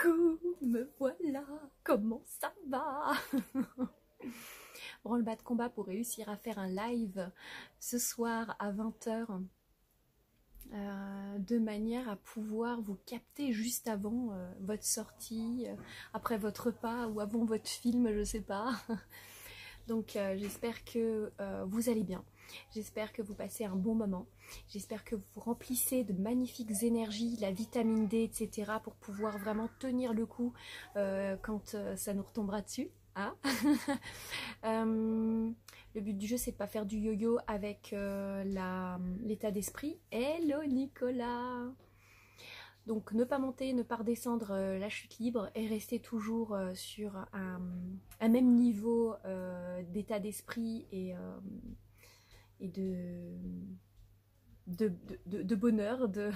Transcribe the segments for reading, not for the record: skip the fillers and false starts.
Coucou, me voilà, comment ça va? Branle-bas de combat pour réussir à faire un live ce soir à 20 h de manière à pouvoir vous capter juste avant votre sortie, après votre repas ou avant votre film, je sais pas. Donc j'espère que vous allez bien, j'espère que vous passez un bon moment, j'espère que vous remplissez de magnifiques énergies, la vitamine D, etc. pour pouvoir vraiment tenir le coup quand ça nous retombera dessus. Hein. Le but du jeu, c'est de pas faire du yo-yo avec l'état d'esprit. Hello Nicolas! Donc ne pas monter, ne pas redescendre la chute libre et rester toujours sur un même niveau d'état d'esprit et de bonheur, de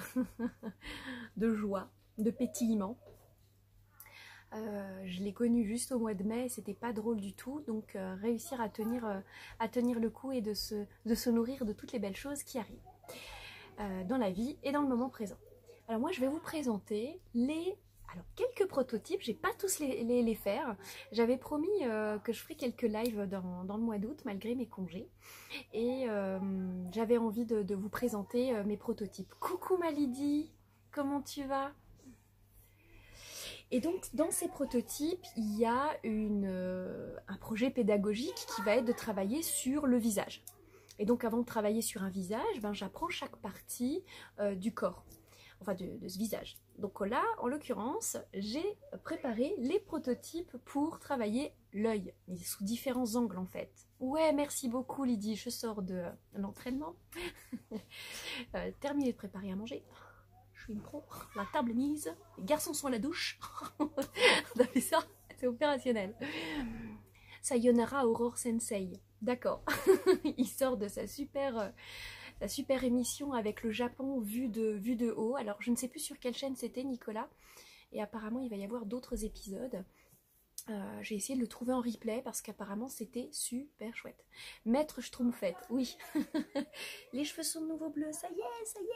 joie, de pétillement. Je l'ai connu juste au mois de mai, c'était pas drôle du tout, donc réussir à tenir le coup et de se nourrir de toutes les belles choses qui arrivent dans la vie et dans le moment présent. Alors moi je vais vous présenter quelques prototypes, j'ai pas tous les faire. J'avais promis que je ferais quelques lives dans le mois d'août malgré mes congés. Et j'avais envie de vous présenter mes prototypes. Coucou ma Lydie, comment tu vas? Et donc dans ces prototypes, il y a un projet pédagogique qui va être de travailler sur le visage. Et donc avant de travailler sur un visage, j'apprends chaque partie du corps. Enfin de ce visage. Donc là, en l'occurrence, j'ai préparé les prototypes pour travailler l'œil, mais sous différents angles en fait. Ouais, merci beaucoup Lydie, je sors de l'entraînement. Terminé de préparer à manger. Je suis une pro, la table est mise, les garçons sont à la douche. On a fait ça, c'est opérationnel. Sayonara Aurore Sensei, d'accord. Il sort de sa super émission avec le Japon vu de haut. Alors je ne sais plus sur quelle chaîne c'était Nicolas, et apparemment il va y avoir d'autres épisodes. J'ai essayé de le trouver en replay parce qu'apparemment c'était super chouette. Maître Schtroumpfette, oui. Les cheveux sont de nouveau bleus, ça y est, ça y est.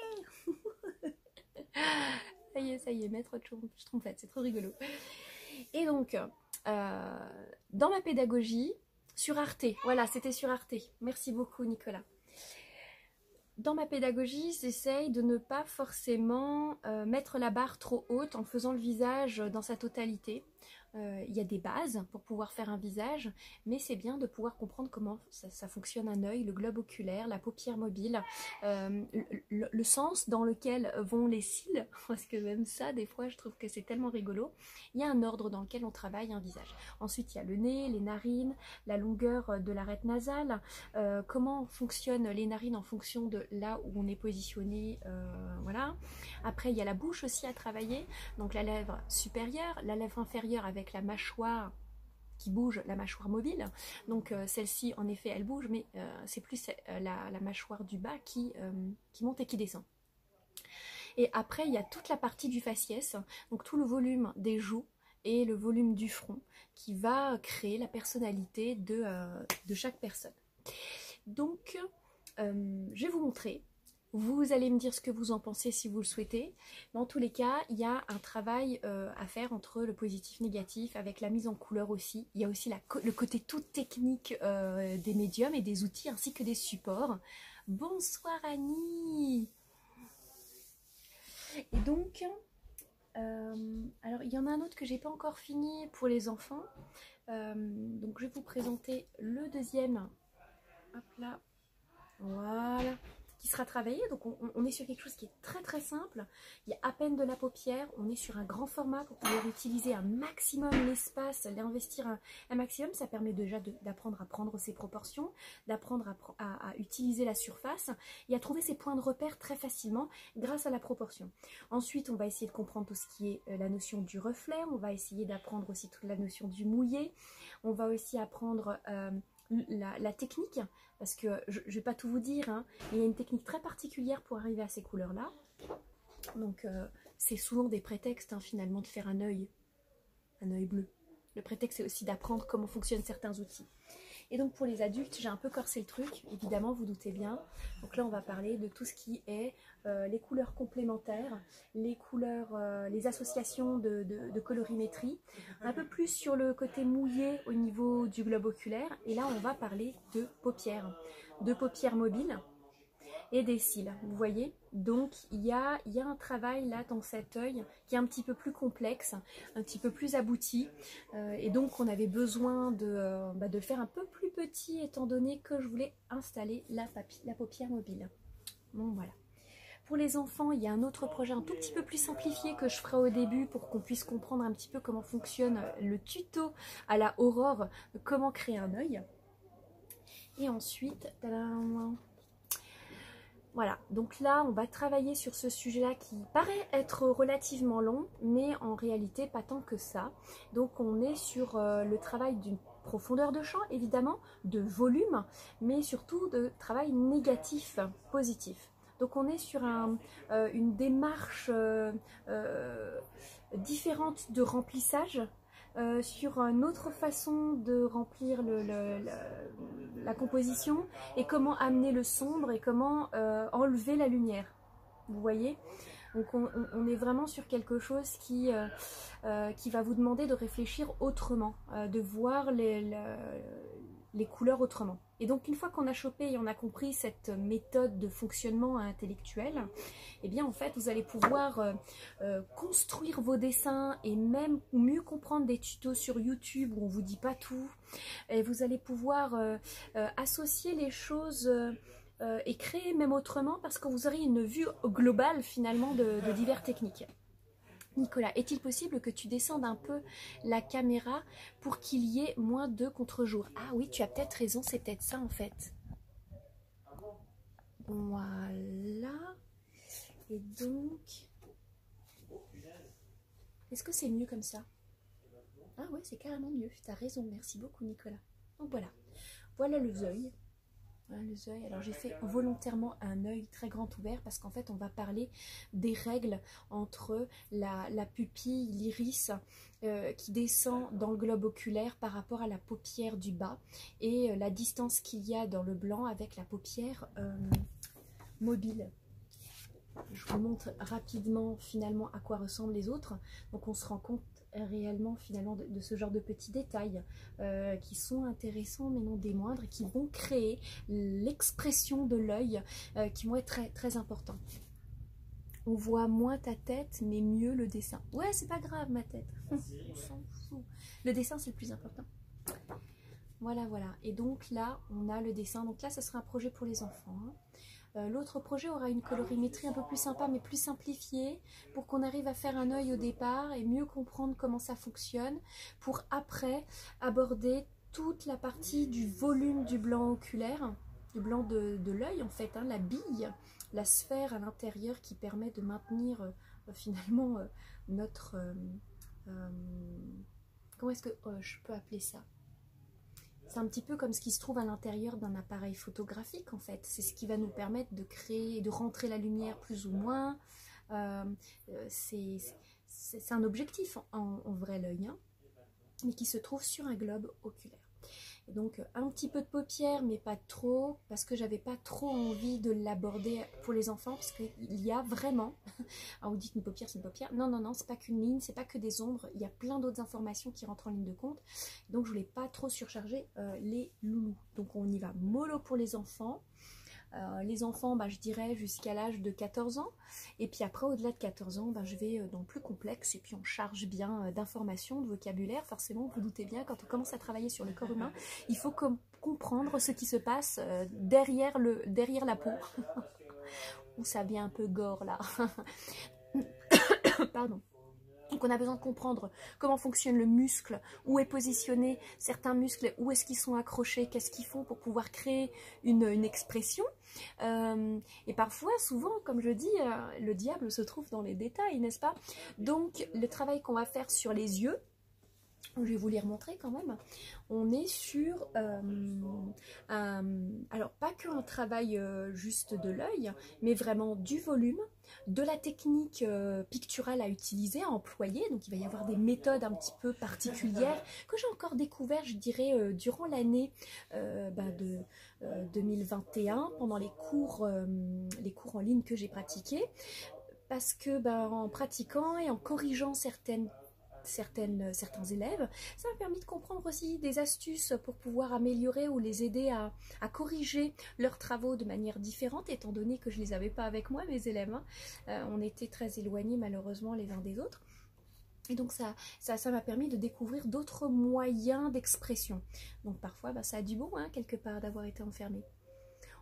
Ça y est, Maître Schtroumpfette, c'est trop rigolo. Et donc, dans ma pédagogie, sur Arte, voilà, c'était sur Arte. Merci beaucoup Nicolas. Dans ma pédagogie, j'essaye de ne pas forcément mettre la barre trop haute en faisant le visage dans sa totalité. Il y a des bases pour pouvoir faire un visage, mais c'est bien de pouvoir comprendre comment ça fonctionne un œil, le globe oculaire, la paupière mobile, le sens dans lequel vont les cils, parce que même ça, des fois, je trouve que c'est tellement rigolo. Il y a un ordre dans lequel on travaille un visage. Ensuite, il y a le nez, les narines, la longueur de l'arête nasale, comment fonctionnent les narines en fonction de là où on est positionné, voilà. Après, il y a la bouche aussi à travailler, donc la lèvre supérieure, la lèvre inférieure avec la mâchoire qui bouge, la mâchoire mobile. Donc celle-ci, en effet, elle bouge, mais c'est plus la mâchoire du bas qui monte et qui descend. Et après, il y a toute la partie du faciès, donc tout le volume des joues et le volume du front qui va créer la personnalité de chaque personne. Donc, je vais vous montrer. Vous allez me dire ce que vous en pensez si vous le souhaitez. Dans tous les cas, il y a un travail à faire entre le positif, négatif, avec la mise en couleur aussi. Il y a aussi le côté tout technique des médiums et des outils ainsi que des supports. Bonsoir Annie. Et donc, alors il y en a un autre que j'ai pas encore fini pour les enfants. Donc je vais vous présenter le deuxième. Hop là. Voilà. Qui sera travaillé, donc on est sur quelque chose qui est très très simple. Il y a à peine de la paupière, on est sur un grand format pour pouvoir utiliser un maximum l'espace, l'investir un maximum. Ça permet déjà d'apprendre à prendre ses proportions, d'apprendre à utiliser la surface et à trouver ses points de repère très facilement grâce à la proportion. Ensuite, on va essayer de comprendre tout ce qui est la notion du reflet, on va essayer d'apprendre aussi toute la notion du mouillé, on va aussi apprendre la technique, parce que je ne vais pas tout vous dire, hein, mais il y a une technique très particulière pour arriver à ces couleurs-là. Donc c'est souvent des prétextes hein, finalement de faire un œil bleu. Le prétexte c'est aussi d'apprendre comment fonctionnent certains outils. Et donc pour les adultes, j'ai un peu corsé le truc, évidemment, vous doutez bien. Donc là, on va parler de tout ce qui est les couleurs complémentaires, les couleurs, les associations de colorimétrie, un peu plus sur le côté mouillé au niveau du globe oculaire. Et là, on va parler de paupières mobiles et des cils, vous voyez. Donc il y a un travail là dans cet œil qui est un petit peu plus complexe, un petit peu plus abouti, et donc on avait besoin de le faire un peu plus petit étant donné que je voulais installer la paupière mobile. Bon voilà. Pour les enfants, il y a un autre projet un tout petit peu plus simplifié que je ferai au début pour qu'on puisse comprendre un petit peu comment fonctionne le tuto à la Aurore, comment créer un œil. Et ensuite, tadam, voilà, donc là on va travailler sur ce sujet-là qui paraît être relativement long, mais en réalité pas tant que ça. Donc on est sur le travail d'une profondeur de champ, évidemment, de volume, mais surtout de travail négatif, positif. Donc on est sur une démarche différente de remplissage, sur une autre façon de remplir la composition et comment amener le sombre et comment enlever la lumière. Vous voyez? Donc on est vraiment sur quelque chose qui va vous demander de réfléchir autrement, de voir les couleurs autrement. Et donc une fois qu'on a chopé et on a compris cette méthode de fonctionnement intellectuel, eh bien en fait vous allez pouvoir construire vos dessins et même mieux comprendre des tutos sur YouTube où on vous dit pas tout. Et vous allez pouvoir associer les choses et créer même autrement parce que vous aurez une vue globale finalement de diverses techniques. Nicolas, est-il possible que tu descendes un peu la caméra pour qu'il y ait moins de contre-jour? Ah oui, tu as peut-être raison, c'est peut-être ça en fait. Voilà. Et donc... Est-ce que c'est mieux comme ça? Ah ouais, c'est carrément mieux. Tu as raison, merci beaucoup Nicolas. Donc voilà. Voilà le œil. Les œils. Alors j'ai fait volontairement un œil très grand ouvert parce qu'en fait on va parler des règles entre la pupille, l'iris qui descend dans le globe oculaire par rapport à la paupière du bas et la distance qu'il y a dans le blanc avec la paupière mobile. Je vous montre rapidement finalement à quoi ressemblent les autres. Donc on se rend compte réellement finalement de ce genre de petits détails qui sont intéressants mais non des moindres et qui vont créer l'expression de l'œil qui vont être très, très importants. On voit moins ta tête mais mieux le dessin. Ouais, c'est pas grave ma tête, on s'en fout. Le dessin c'est le plus important. Voilà, voilà. Et donc là on a le dessin. Donc là ce sera un projet pour les enfants, hein. L'autre projet aura une colorimétrie un peu plus sympa mais plus simplifiée pour qu'on arrive à faire un œil au départ et mieux comprendre comment ça fonctionne pour après aborder toute la partie du volume du blanc oculaire, du blanc de l'œil en fait, hein, la bille, la sphère à l'intérieur qui permet de maintenir finalement notre... comment est-ce que je peux appeler ça? C'est un petit peu comme ce qui se trouve à l'intérieur d'un appareil photographique en fait. C'est ce qui va nous permettre de créer, de rentrer la lumière plus ou moins. C'est un objectif en vrai l'œil, hein, mais qui se trouve sur un globe oculaire. Et donc un petit peu de paupières mais pas trop parce que j'avais pas trop envie de l'aborder pour les enfants parce qu'il y a vraiment, alors vous dites une paupière c'est une paupière, non non non c'est pas qu'une ligne, c'est pas que des ombres, il y a plein d'autres informations qui rentrent en ligne de compte, donc je voulais pas trop surcharger les loulous, donc on y va mollo pour les enfants. Les enfants, je dirais jusqu'à l'âge de 14 ans. Et puis après, au-delà de 14 ans, je vais dans le plus complexe. Et puis on charge bien d'informations, de vocabulaire. Forcément, vous doutez bien, quand on commence à travailler sur le corps humain, il faut comprendre ce qui se passe derrière la peau. Où ça vient un peu gore là. Pardon. Donc on a besoin de comprendre comment fonctionne le muscle, où est positionné certains muscles, où est-ce qu'ils sont accrochés, qu'est-ce qu'ils font pour pouvoir créer une expression. Et parfois, souvent, comme je dis, le diable se trouve dans les détails, n'est-ce pas? Donc le travail qu'on va faire sur les yeux, Je vais vous les remontrer quand même. On est sur, alors pas qu'un travail juste de l'œil, mais vraiment du volume, de la technique picturale à utiliser, à employer. Donc il va y avoir des méthodes un petit peu particulières que j'ai encore découvert, je dirais, durant l'année de 2021, pendant les cours en ligne que j'ai pratiqués. Parce que en pratiquant et en corrigeant certains élèves, ça m'a permis de comprendre aussi des astuces pour pouvoir améliorer ou les aider à corriger leurs travaux de manière différente, étant donné que je ne les avais pas avec moi, mes élèves. On était très éloignés malheureusement les uns des autres. Et donc ça m'a permis de découvrir d'autres moyens d'expression. Donc parfois, ça a du bon, quelque part, d'avoir été enfermé.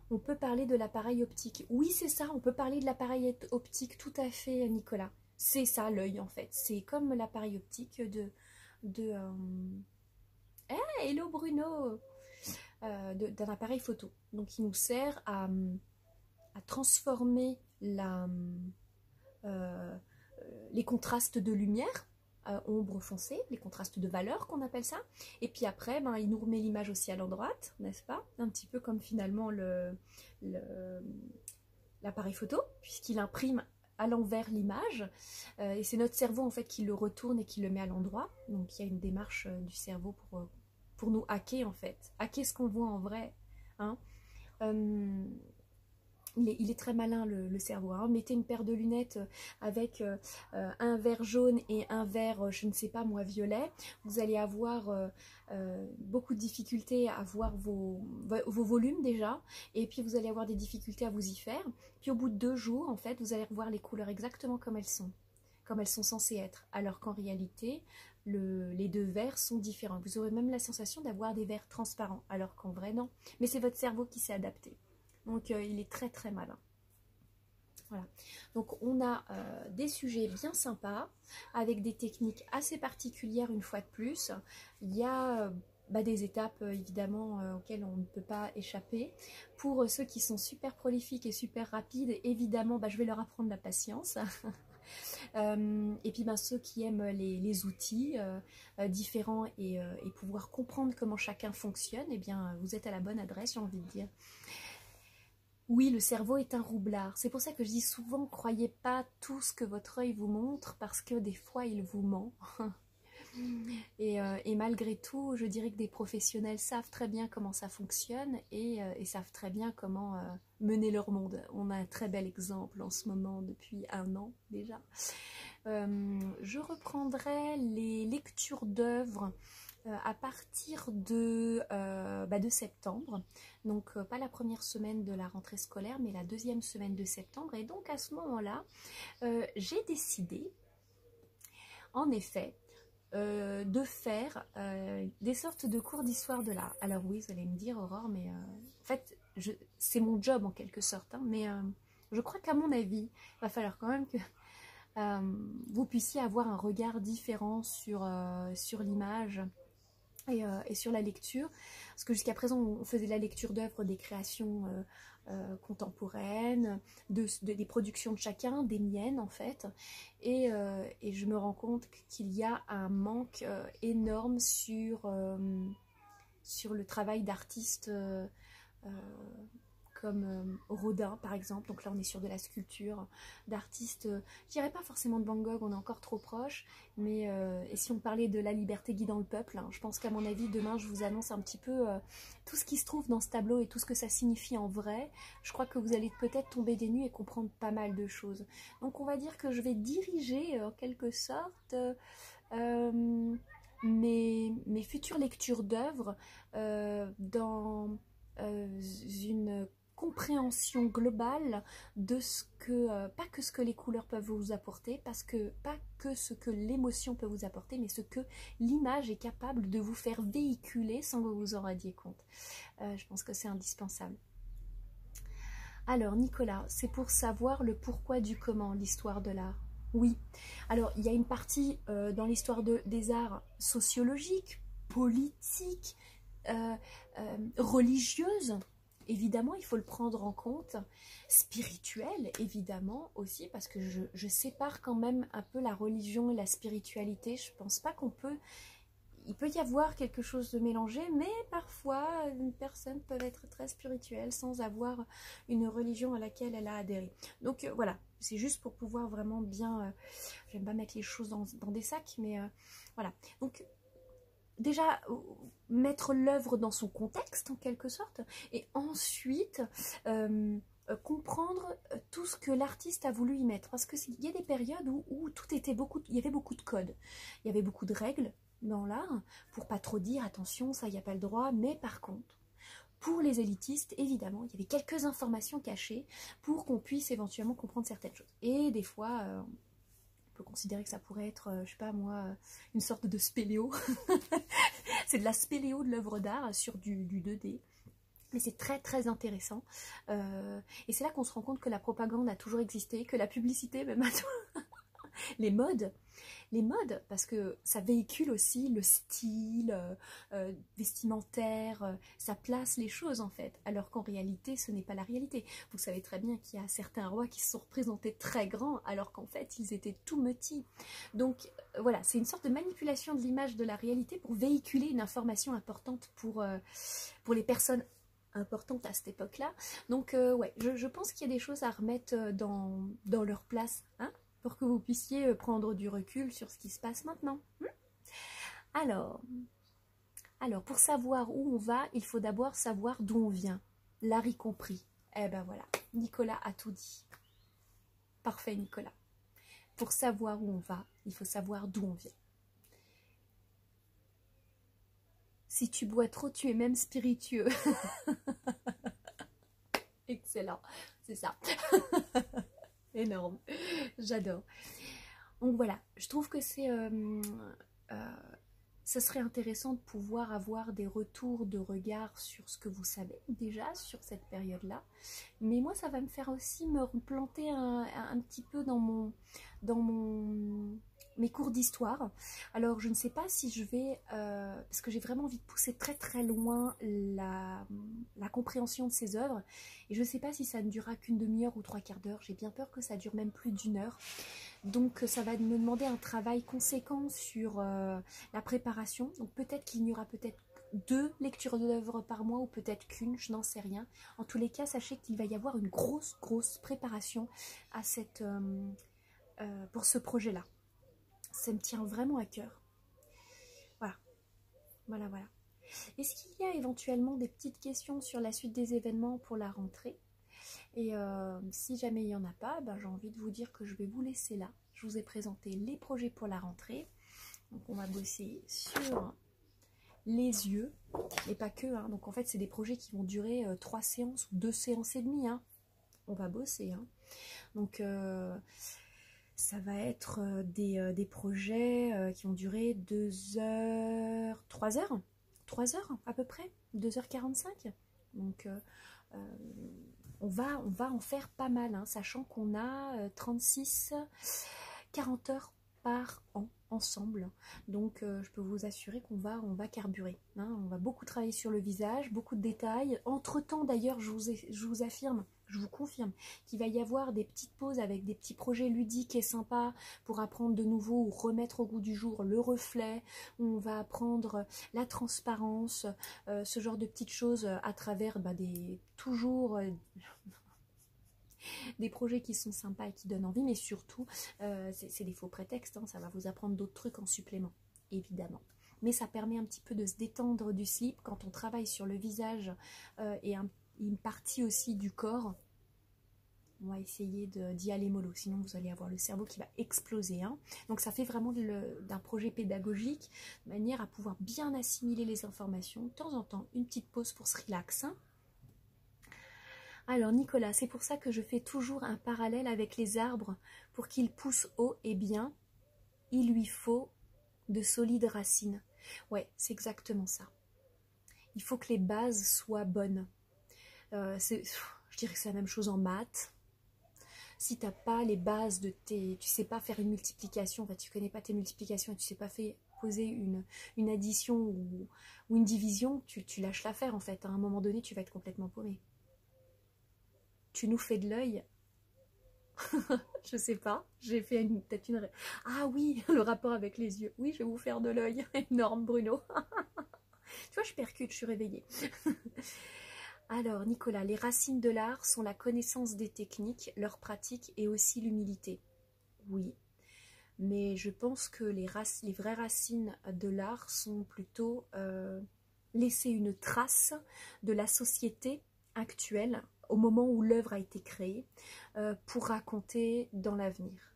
On peut parler de l'appareil optique. Oui, c'est ça, on peut parler de l'appareil optique, tout à fait, Nicolas. C'est ça, l'œil, en fait. C'est comme l'appareil optique hello Bruno d'un appareil photo. Donc, il nous sert à transformer les contrastes de lumière, ombre foncée, les contrastes de valeur qu'on appelle ça. Et puis après, il nous remet l'image aussi à l'endroit, n'est-ce pas? Un petit peu comme finalement l'appareil photo, puisqu'il imprime à l'envers l'image. Et c'est notre cerveau en fait qui le retourne et qui le met à l'endroit. Donc il y a une démarche du cerveau pour nous hacker en fait. Hacker ce qu'on voit en vrai. Hein. Il est très malin le cerveau. Hein. Mettez une paire de lunettes avec un verre jaune et un verre, je ne sais pas moi, violet. Vous allez avoir beaucoup de difficultés à voir vos volumes déjà. Et puis vous allez avoir des difficultés à vous y faire. Puis au bout de 2 jours, en fait, vous allez revoir les couleurs exactement comme elles sont censées être. Alors qu'en réalité, les 2 verres sont différents. Vous aurez même la sensation d'avoir des verres transparents. Alors qu'en vrai, non. Mais c'est votre cerveau qui s'est adapté. Donc il est très très malin. Voilà. Donc on a des sujets bien sympas, avec des techniques assez particulières une fois de plus. Il y a des étapes évidemment auxquelles on ne peut pas échapper. Pour ceux qui sont super prolifiques et super rapides, évidemment je vais leur apprendre la patience. Et puis ceux qui aiment les outils différents et pouvoir comprendre comment chacun fonctionne, eh bien vous êtes à la bonne adresse, j'ai envie de dire. Oui, le cerveau est un roublard. C'est pour ça que je dis souvent, croyez pas tout ce que votre œil vous montre, parce que des fois, il vous ment. Et malgré tout, je dirais que des professionnels savent très bien comment ça fonctionne et savent très bien comment mener leur monde. On a un très bel exemple en ce moment depuis 1 an déjà. Je reprendrai les lectures d'œuvres à partir de septembre, donc pas la première semaine de la rentrée scolaire, mais la 2e semaine de septembre. Et donc à ce moment-là, j'ai décidé, en effet, de faire des sortes de cours d'histoire de l'art. Alors oui, vous allez me dire, Aurore, mais en fait, c'est mon job en quelque sorte, hein, mais je crois qu'à mon avis, il va falloir quand même que vous puissiez avoir un regard différent sur l'image et sur la lecture, parce que jusqu'à présent on faisait la lecture d'œuvres des créations contemporaines, des productions de chacun, des miennes en fait, et je me rends compte qu'il y a un manque énorme sur le travail d'artistes comme Rodin par exemple. Donc là on est sur de la sculpture, d'artistes, je dirais pas forcément de Van Gogh, on est encore trop proche, mais et si on parlait de La liberté guidant le peuple, hein, je pense qu'à mon avis demain je vous annonce un petit peu tout ce qui se trouve dans ce tableau et tout ce que ça signifie en vrai. Je crois que vous allez peut-être tomber des nues et comprendre pas mal de choses. Donc on va dire que je vais diriger en quelque sorte mes futures lectures d'œuvres dans une compréhension globale de ce que, pas que ce que les couleurs peuvent vous apporter, pas que ce que l'émotion peut vous apporter, mais ce que l'image est capable de vous faire véhiculer sans que vous vous en rendiez compte. Je pense que c'est indispensable. Alors Nicolas, c'est pour savoir le pourquoi du comment, l'histoire de l'art. Oui, alors il y a une partie dans l'histoire des arts sociologique, politique, religieuse, évidemment, il faut le prendre en compte, spirituelle, évidemment, aussi, parce que je sépare quand même un peu la religion et la spiritualité. Je pense pas qu'on peut il peut y avoir quelque chose de mélangé, mais parfois une personne peut être très spirituelle sans avoir une religion à laquelle elle a adhéré. Donc voilà, c'est juste pour pouvoir vraiment bien, j'aime pas mettre les choses dans des sacs, mais voilà. Donc déjà mettre l'œuvre dans son contexte en quelque sorte, et ensuite comprendre tout ce que l'artiste a voulu y mettre, parce qu'il y a des périodes où tout était il y avait beaucoup de codes, il y avait beaucoup de règles dans l'art, pour pas trop dire attention, ça il n'y a pas le droit, mais par contre pour les élitistes, évidemment, il y avait quelques informations cachées pour qu'on puisse éventuellement comprendre certaines choses. Et des fois, on peut considérer que ça pourrait être, je sais pas moi, une sorte de spéléo. C'est de la spéléo de l'œuvre d'art sur du 2D. Mais c'est très très intéressant. Et c'est là qu'on se rend compte que la propagande a toujours existé, que la publicité, même à les modes, parce que ça véhicule aussi le style vestimentaire, ça place les choses en fait, alors qu'en réalité ce n'est pas la réalité. Vous savez très bien qu'il y a certains rois qui se sont représentés très grands alors qu'en fait ils étaient tout petits. Donc voilà, c'est une sorte de manipulation de l'image de la réalité pour véhiculer une information importante pour les personnes importantes à cette époque-là. Donc ouais, je pense qu'il y a des choses à remettre dans leur place, hein, pour que vous puissiez prendre du recul sur ce qui se passe maintenant. Alors, pour savoir où on va, il faut d'abord savoir d'où on vient. L'art y compris. Eh ben voilà, Nicolas a tout dit. Parfait, Nicolas. Pour savoir où on va, il faut savoir d'où on vient. Si tu bois trop, tu es même spiritueux. Excellent, c'est ça. Énorme, j'adore. Donc voilà, je trouve que ce serait intéressant de pouvoir avoir des retours de regard sur ce que vous savez déjà sur cette période-là. Mais moi, ça va me faire aussi me replanter un petit peu dans mes cours d'histoire. Alors, je ne sais pas si je vais, parce que j'ai vraiment envie de pousser très très loin la compréhension de ces œuvres, et je ne sais pas si ça ne durera qu'une demi-heure ou 3/4 d'heure. J'ai bien peur que ça dure même plus d'1 heure. Donc ça va me demander un travail conséquent sur la préparation. Donc peut-être qu'il y aura peut-être 2 lectures d'œuvres par mois, ou peut-être qu'une, je n'en sais rien. En tous les cas, sachez qu'il va y avoir une grosse préparation à pour ce projet-là. Ça me tient vraiment à cœur. Voilà. Est-ce qu'il y a éventuellement des petites questions sur la suite des événements pour la rentrée? Et si jamais il n'y en a pas, ben, j'ai envie de vous dire que je vais vous laisser là. Je vous ai présenté les projets pour la rentrée. Donc on va bosser sur les yeux, et pas que. Hein. Donc en fait, c'est des projets qui vont durer 3 séances ou 2 séances et demie. Hein. On va bosser. Hein. Donc ça va être des projets qui vont durer 2 heures, 3 heures. 3 heures à peu près, 2h45. Donc on va en faire pas mal, hein, sachant qu'on a 40 heures par an ensemble. Donc je peux vous assurer qu'on va carburer. Hein. On va beaucoup travailler sur le visage, beaucoup de détails. Entre-temps d'ailleurs, je vous affirme, je vous confirme qu'il va y avoir des petites pauses avec des petits projets ludiques et sympas pour apprendre de nouveau ou remettre au goût du jour le reflet. On va apprendre la transparence, ce genre de petites choses à travers toujours des projets qui sont sympas et qui donnent envie, mais surtout c'est des faux prétextes, hein, ça va vous apprendre d'autres trucs en supplément, évidemment. Mais ça permet un petit peu de se détendre du slip quand on travaille sur le visage et une partie aussi du corps. On va essayer d'y aller mollo, sinon vous allez avoir le cerveau qui va exploser. Hein. Donc ça fait vraiment d'un projet pédagogique, de manière à pouvoir bien assimiler les informations. De temps en temps, une petite pause pour se relaxer. Hein. Alors Nicolas, c'est pour ça que je fais toujours un parallèle avec les arbres. Pour qu'ils poussent haut et bien, il lui faut de solides racines. Ouais, c'est exactement ça. Il faut que les bases soient bonnes. Je dirais que c'est la même chose en maths. Si tu n'as pas les bases tu sais pas faire une multiplication, en fait, tu connais pas tes multiplications et tu sais pas poser une addition ou une division, tu lâches l'affaire en fait. À un moment donné, tu vas être complètement paumé. Tu nous fais de l'œil, Je sais pas, j'ai fait peut-être une... Ah oui, le rapport avec les yeux. Oui, je vais vous faire de l'œil énorme, Bruno. Tu vois, je percute, je suis réveillée. Alors, Nicolas, les racines de l'art sont la connaissance des techniques, leur pratique et aussi l'humilité. Oui, mais je pense que les vraies racines de l'art sont plutôt laisser une trace de la société actuelle au moment où l'œuvre a été créée pour raconter dans l'avenir.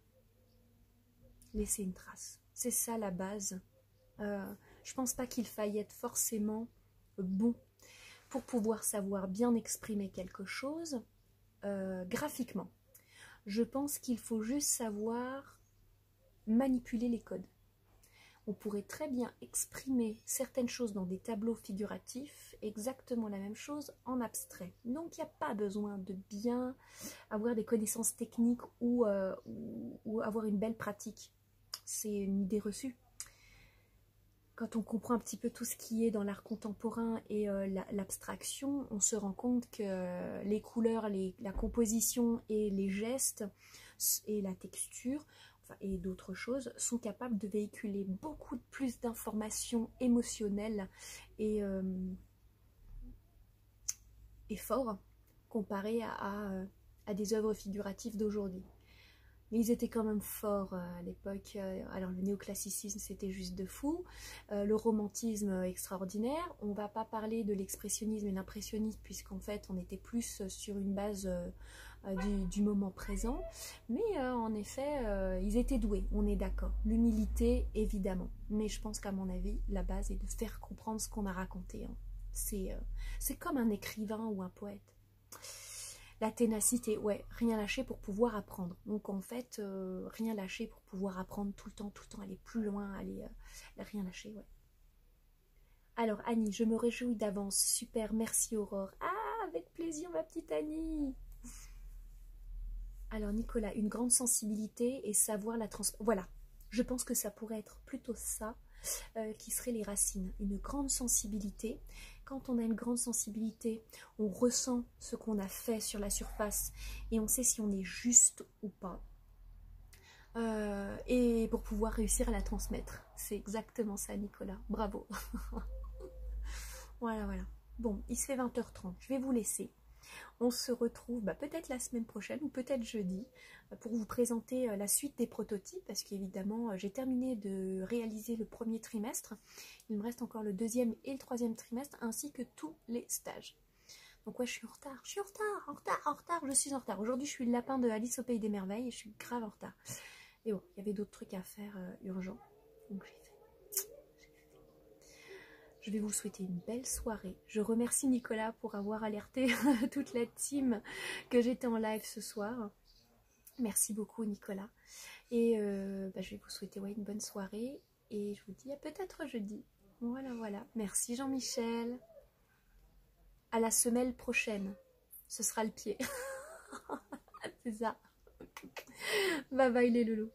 Laisser une trace. C'est ça la base. Je pense pas qu'il faille être forcément bon pour pouvoir savoir bien exprimer quelque chose graphiquement. Je pense qu'il faut juste savoir manipuler les codes. On pourrait très bien exprimer certaines choses dans des tableaux figuratifs, exactement la même chose en abstrait. Donc il n'y a pas besoin de bien avoir des connaissances techniques ou avoir une belle pratique. C'est une idée reçue. Quand on comprend un petit peu tout ce qui est dans l'art contemporain et l'abstraction, on se rend compte que les couleurs, la composition et les gestes et la texture et d'autres choses sont capables de véhiculer beaucoup plus d'informations émotionnelles et forts comparées à des œuvres figuratives d'aujourd'hui. Mais ils étaient quand même forts à l'époque. Alors le néoclassicisme, c'était juste de fou. Le romantisme, extraordinaire. On ne va pas parler de l'expressionnisme et l'impressionnisme, puisqu'en fait, on était plus sur une base du moment présent. Mais en effet, ils étaient doués, on est d'accord. L'humilité, évidemment. Mais je pense qu'à mon avis, la base est de faire comprendre ce qu'on a raconté. Hein. C'est comme un écrivain ou un poète. La ténacité, ouais, rien lâcher pour pouvoir apprendre. Donc en fait, rien lâcher pour pouvoir apprendre tout le temps, aller plus loin, rien lâcher, ouais. Alors Annie, je me réjouis d'avance, super, merci Aurore. Ah, avec plaisir ma petite Annie. Alors Nicolas, une grande sensibilité et savoir la transmettre. Voilà, je pense que ça pourrait être plutôt ça qui seraient les racines. Une grande sensibilité. Quand on a une grande sensibilité, on ressent ce qu'on a fait sur la surface et on sait si on est juste ou pas. Et pour pouvoir réussir à la transmettre. C'est exactement ça, Nicolas. Bravo. Voilà, voilà. Bon, il se fait 20h30. Je vais vous laisser. On se retrouve peut-être la semaine prochaine ou peut-être jeudi pour vous présenter la suite des prototypes parce qu'évidemment j'ai terminé de réaliser le premier trimestre. Il me reste encore le deuxième et le troisième trimestre ainsi que tous les stages. Donc ouais, je suis en retard, je suis en retard. Aujourd'hui je suis le lapin de Alice au Pays des Merveilles et je suis grave en retard. Et bon, il y avait d'autres trucs à faire urgents. Donc j'ai fait. Je vais vous souhaiter une belle soirée. Je remercie Nicolas pour avoir alerté toute la team que j'étais en live ce soir. Merci beaucoup Nicolas. Et je vais vous souhaiter une bonne soirée. Et je vous dis à peut-être jeudi. Voilà, voilà. Merci Jean-Michel. À la semelle prochaine. Ce sera le pied. C'est ça. Bye bye les loulous.